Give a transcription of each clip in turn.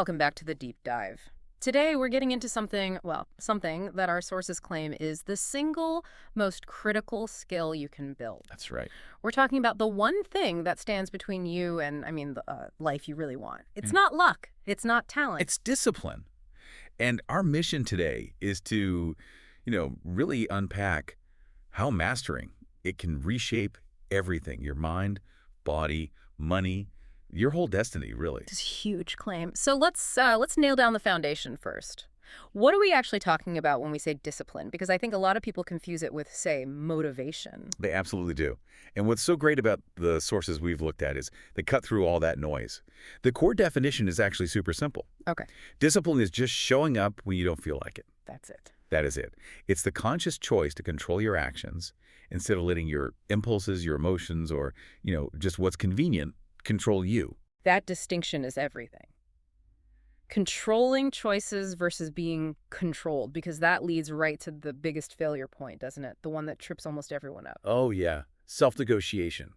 Welcome back to the deep dive. Today, we're getting into something that our sources claim is the single most critical skill you can build. That's right. We're talking about the one thing that stands between you and, the life you really want. It's Yeah. not luck. It's not talent. It's discipline. And our mission today is to, really unpack how mastering it can reshape everything, your mind, body, money, your whole destiny, really. This huge claim. So let's nail down the foundation first. What are we actually talking about when we say discipline? Because I think a lot of people confuse it with, say, motivation. They absolutely do. And what's so great about the sources we've looked at is they cut through all that noise. The core definition is actually super simple. Okay, Discipline is just showing up when you don't feel like it. that's it. That is it. It's the conscious choice to control your actions instead of letting your impulses, your emotions, or, just what's convenient control you. That distinction is everything. Controlling choices versus being controlled, because that leads right to the biggest failure point, doesn't it? The one that trips almost everyone up. Oh, yeah. Self-negotiation.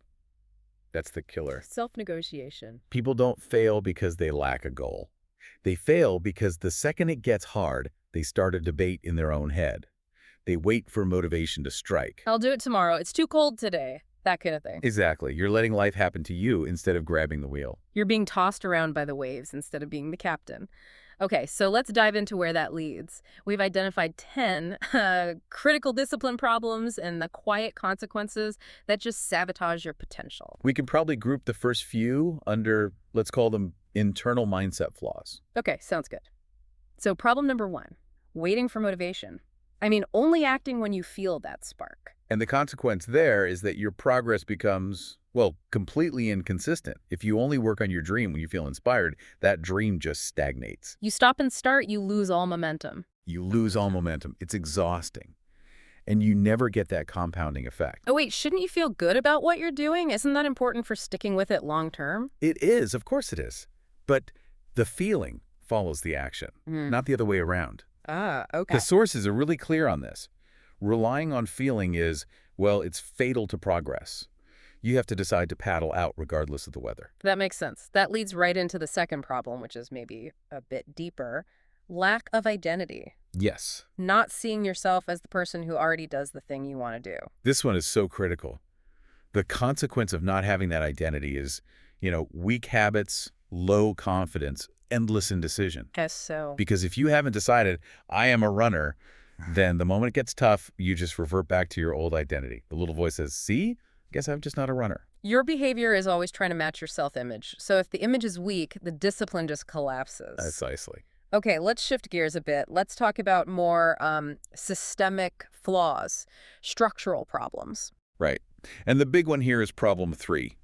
That's the killer. Self-negotiation. People don't fail because they lack a goal. They fail because the second it gets hard, they start a debate in their own head. They wait for motivation to strike. I'll do it tomorrow. It's too cold today. That kind of thing. Exactly. You're letting life happen to you instead of grabbing the wheel. You're being tossed around by the waves instead of being the captain. Okay, so let's dive into where that leads. We've identified 10 critical discipline problems and the quiet consequences that just sabotage your potential. We can probably group the first few under, let's call them internal mindset flaws. Okay, sounds good. So problem number 1, waiting for motivation. Only acting when you feel that spark. And the consequence there is that your progress becomes, completely inconsistent. If you only work on your dream when you feel inspired, that dream just stagnates. You stop and start, you lose all momentum. You lose all momentum. It's exhausting. And you never get that compounding effect. Oh wait, shouldn't you feel good about what you're doing? Isn't that important for sticking with it long term? It is, of course it is. But the feeling follows the action, not the other way around. Ah, okay. The sources are really clear on this. Relying on feeling is, it's fatal to progress. You have to decide to paddle out regardless of the weather. That makes sense. That leads right into the second problem, which is maybe a bit deeper. Lack of identity. Yes. Not seeing yourself as the person who already does the thing you want to do. This one is so critical. The consequence of not having that identity is, weak habits, low confidence, endless indecision. Yes, so. Because if you haven't decided, I am a runner, then the moment it gets tough, you just revert back to your old identity. The little voice says, see, guess I'm just not a runner. Your behavior is always trying to match your self-image. So if the image is weak, the discipline just collapses. Precisely. Okay, let's shift gears a bit. Let's talk about more systemic flaws, structural problems. Right. And the big one here is problem 3.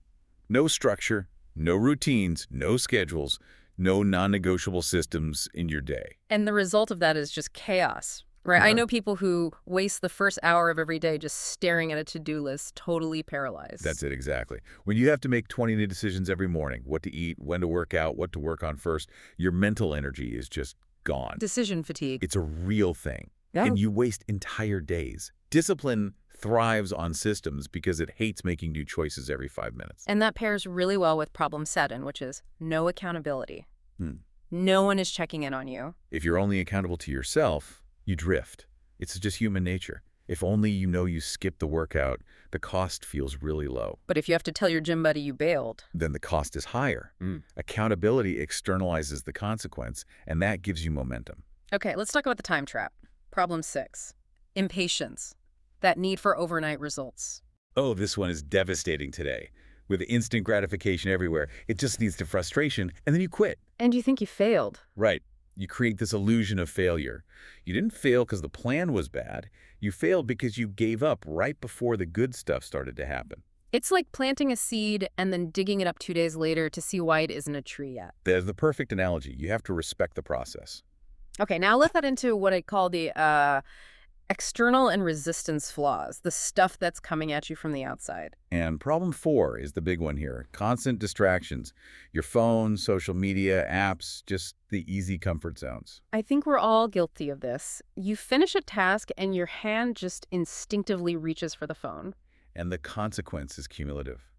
No structure, no routines, no schedules, no non-negotiable systems in your day. And the result of that is just chaos, right? I know people who waste the first hour of every day just staring at a to-do list, totally paralyzed. That's it, exactly. When you have to make 20 new decisions every morning, what to eat, when to work out, what to work on first, your mental energy is just gone. Decision fatigue. It's a real thing. Yeah. And you waste entire days. Discipline thrives on systems because it hates making new choices every 5 minutes. And that pairs really well with problem 7, which is no accountability. Hmm. No one is checking in on you. If you're only accountable to yourself, you drift. It's just human nature. If only you skipped the workout, the cost feels really low. But if you have to tell your gym buddy you bailed. Then the cost is higher. Accountability externalizes the consequence, and that gives you momentum. Okay, let's talk about the time trap. Problem 6, impatience. That need for overnight results. Oh, this one is devastating today. With instant gratification everywhere, it just leads to frustration, and then you quit. And you think you failed. Right. You create this illusion of failure. You didn't fail because the plan was bad. You failed because you gave up right before the good stuff started to happen. It's like planting a seed and then digging it up 2 days later to see why it isn't a tree yet. There's the perfect analogy. You have to respect the process. Okay, now let that into what I call the external and resistance flaws, the stuff that's coming at you from the outside. And problem 4 is the big one here. Constant distractions. Your phone, social media, apps, just the easy comfort zones. I think we're all guilty of this. You finish a task and your hand just instinctively reaches for the phone. And the consequence is cumulative.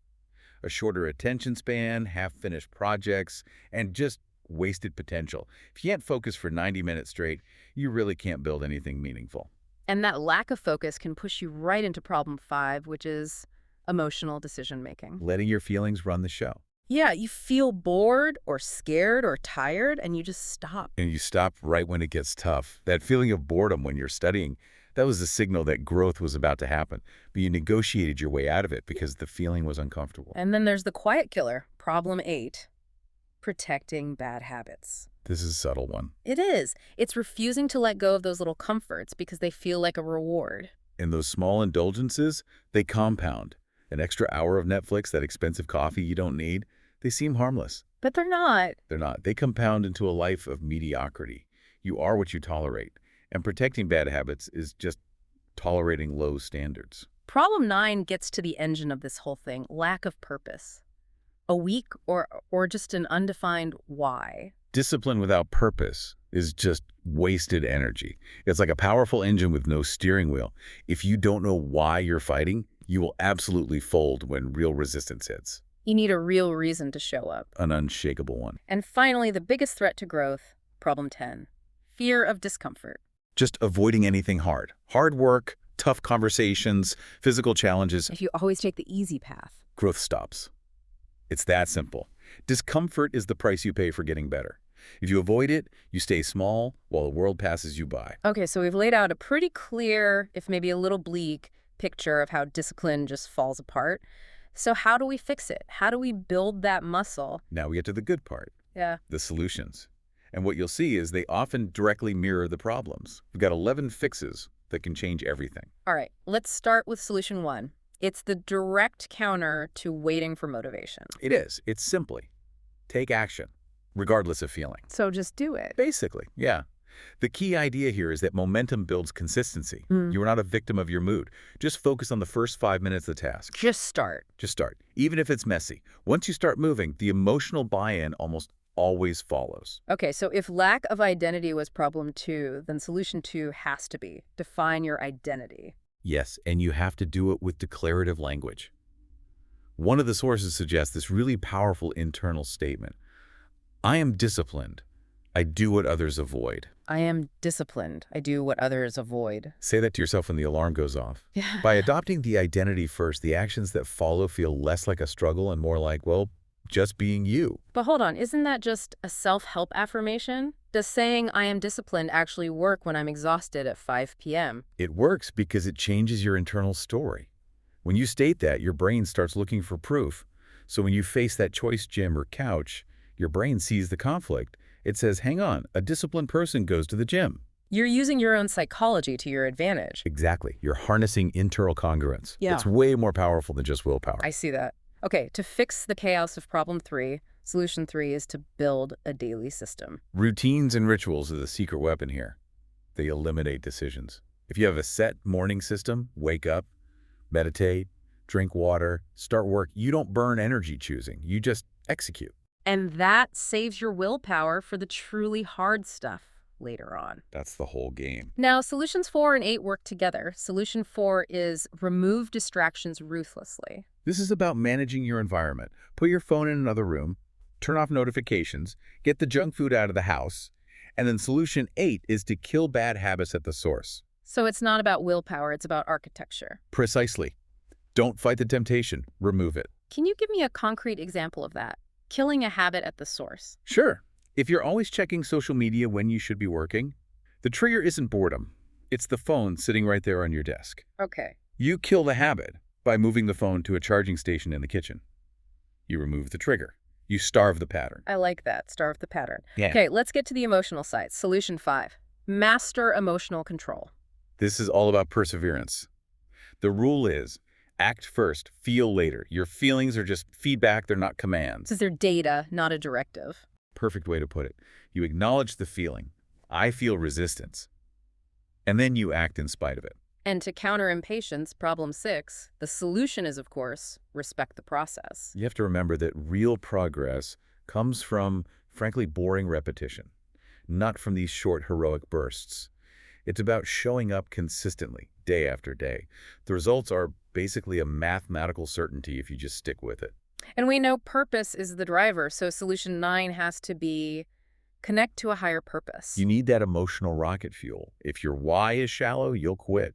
A shorter attention span, half-finished projects, and just wasted potential. If you can't focus for 90 minutes straight, you really can't build anything meaningful. And that lack of focus can push you right into problem 5, which is emotional decision making. Letting your feelings run the show. Yeah, you feel bored or scared or tired, and you just stop. And you stop right when it gets tough. That feeling of boredom when you're studying, that was a signal that growth was about to happen. But you negotiated your way out of it because the feeling was uncomfortable. And then there's the quiet killer, problem 8, protecting bad habits. This is a subtle one. It is. It's refusing to let go of those little comforts because they feel like a reward. And those small indulgences, they compound. An extra hour of Netflix, that expensive coffee you don't need, they seem harmless. But they're not. They're not. They compound into a life of mediocrity. You are what you tolerate. And protecting bad habits is just tolerating low standards. Problem 9 gets to the engine of this whole thing, lack of purpose. A weak or just an undefined why. Discipline without purpose is just wasted energy. It's like a powerful engine with no steering wheel. If you don't know why you're fighting, you will absolutely fold when real resistance hits. You need a real reason to show up. An unshakable one. And finally, the biggest threat to growth, problem 10, fear of discomfort. Just avoiding anything hard. Hard work, tough conversations, physical challenges. If you always take the easy path. Growth stops. It's that simple. Discomfort is the price you pay for getting better. If you avoid it, you stay small while the world passes you by. Okay, so we've laid out a pretty clear, if maybe a little bleak, picture of how discipline just falls apart. So how do we fix it? How do we build that muscle? Now we get to the good part. Yeah. The solutions. And what you'll see is they often directly mirror the problems. We've got 11 fixes that can change everything. All right, let's start with solution 1. It's the direct counter to waiting for motivation. It is. It's simply take action, regardless of feeling. So just do it. Basically, yeah. The key idea here is that momentum builds consistency. You are not a victim of your mood. Just focus on the first 5 minutes of the task. Just start. Just start, even if it's messy. Once you start moving, the emotional buy-in almost always follows. Okay, so if lack of identity was problem 2, then solution 2 has to be define your identity. Yes, and you have to do it with declarative language. One of the sources suggests this really powerful internal statement. I am disciplined. I do what others avoid. I am disciplined. I do what others avoid. Say that to yourself when the alarm goes off. Yeah. By adopting the identity first, the actions that follow feel less like a struggle and more like, well, just being you. But hold on, isn't that just a self-help affirmation? Does saying I am disciplined actually work when I'm exhausted at 5 p.m.? It works because it changes your internal story. When you state that, your brain starts looking for proof. So when you face that choice gym or couch, your brain sees the conflict. It says, hang on, a disciplined person goes to the gym. You're using your own psychology to your advantage. Exactly. You're harnessing internal congruence. Yeah. It's way more powerful than just willpower. I see that. Okay, to fix the chaos of problem 3, solution 3 is to build a daily system. Routines and rituals are the secret weapon here. They eliminate decisions. If you have a set morning system, wake up, meditate, drink water, start work, you don't burn energy choosing. You just execute. And that saves your willpower for the truly hard stuff later on. That's the whole game. Now, solutions 4 and 8 work together. Solution 4 is remove distractions ruthlessly. This is about managing your environment. Put your phone in another room, turn off notifications, get the junk food out of the house, and then solution 8 is to kill bad habits at the source. So it's not about willpower, it's about architecture. Precisely. Don't fight the temptation, remove it. Can you give me a concrete example of that? Killing a habit at the source. Sure. If you're always checking social media when you should be working, the trigger isn't boredom. It's the phone sitting right there on your desk. Okay. You kill the habit by moving the phone to a charging station in the kitchen. You remove the trigger. You starve the pattern. I like that. Starve the pattern. Yeah. Okay, let's get to the emotional side. Solution 5. Master emotional control. This is all about perseverance. The rule is, act first, feel later. Your feelings are just feedback, they're not commands. Because they're data, not a directive. Perfect way to put it. You acknowledge the feeling. I feel resistance. And then you act in spite of it. And to counter impatience, problem 6, the solution is, of course, respect the process. You have to remember that real progress comes from, frankly, boring repetition, not from these short, heroic bursts. It's about showing up consistently, day after day. The results are basically a mathematical certainty if you just stick with it. And we know purpose is the driver, so solution 9 has to be Connect to a higher purpose. You need that emotional rocket fuel. If your why is shallow, you'll quit.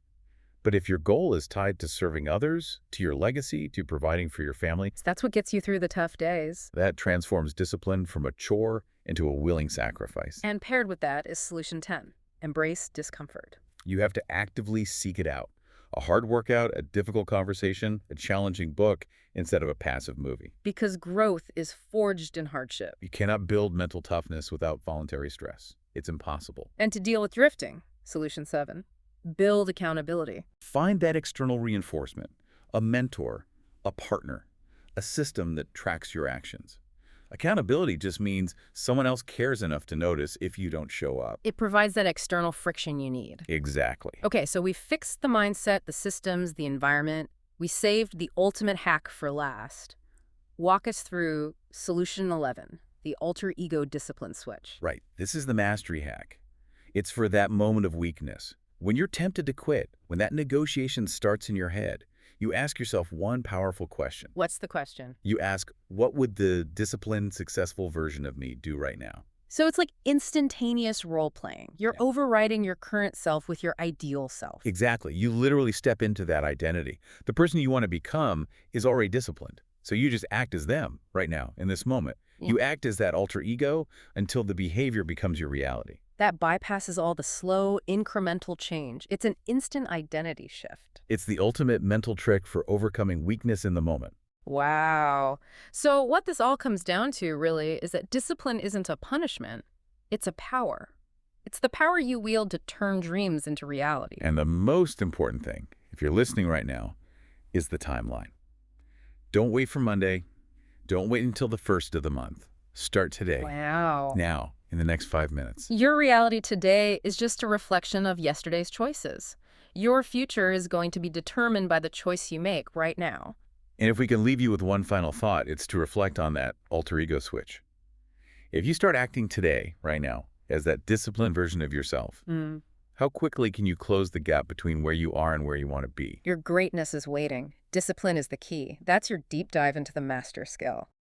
But if your goal is tied to serving others, to your legacy, to providing for your family, So that's what gets you through the tough days. that transforms discipline from a chore into a willing sacrifice. And paired with that is solution 10. Embrace discomfort. You have to actively seek it out. A hard workout, a difficult conversation, a challenging book, instead of a passive movie. Because growth is forged in hardship. You cannot build mental toughness without voluntary stress. It's impossible. And to deal with drifting, solution 7. Build accountability. Find that external reinforcement, a mentor, a partner, a system that tracks your actions. Accountability just means someone else cares enough to notice if you don't show up. It provides that external friction you need. Exactly. Okay, so we fixed the mindset, the systems, the environment. We saved the ultimate hack for last. Walk us through solution 11, the alter ego discipline switch. Right. This is the mastery hack. It's for that moment of weakness. When you're tempted to quit, when that negotiation starts in your head, you ask yourself one powerful question. What's the question? You ask, what would the disciplined, successful version of me do right now? So it's like instantaneous role-playing. You're Yeah. overriding your current self with your ideal self. Exactly. You literally step into that identity. The person you want to become is already disciplined. So you just act as them right now, in this moment. Yeah. You act as that alter ego until the behavior becomes your reality. That bypasses all the slow, incremental change. It's an instant identity shift. It's the ultimate mental trick for overcoming weakness in the moment. Wow. So what this all comes down to, really, is that discipline isn't a punishment. It's a power. It's the power you wield to turn dreams into reality. And the most important thing, if you're listening right now, is the timeline. Don't wait for Monday. Don't wait until the first of the month. Start today. Wow. Now, in the next 5 minutes. Your reality today is just a reflection of yesterday's choices. Your future is going to be determined by the choice you make right now. And if we can leave you with one final thought, it's to reflect on that alter ego switch. If you start acting today, right now, as that disciplined version of yourself, how quickly can you close the gap between where you are and where you want to be? Your greatness is waiting. Discipline is the key. That's your deep dive into the master skill.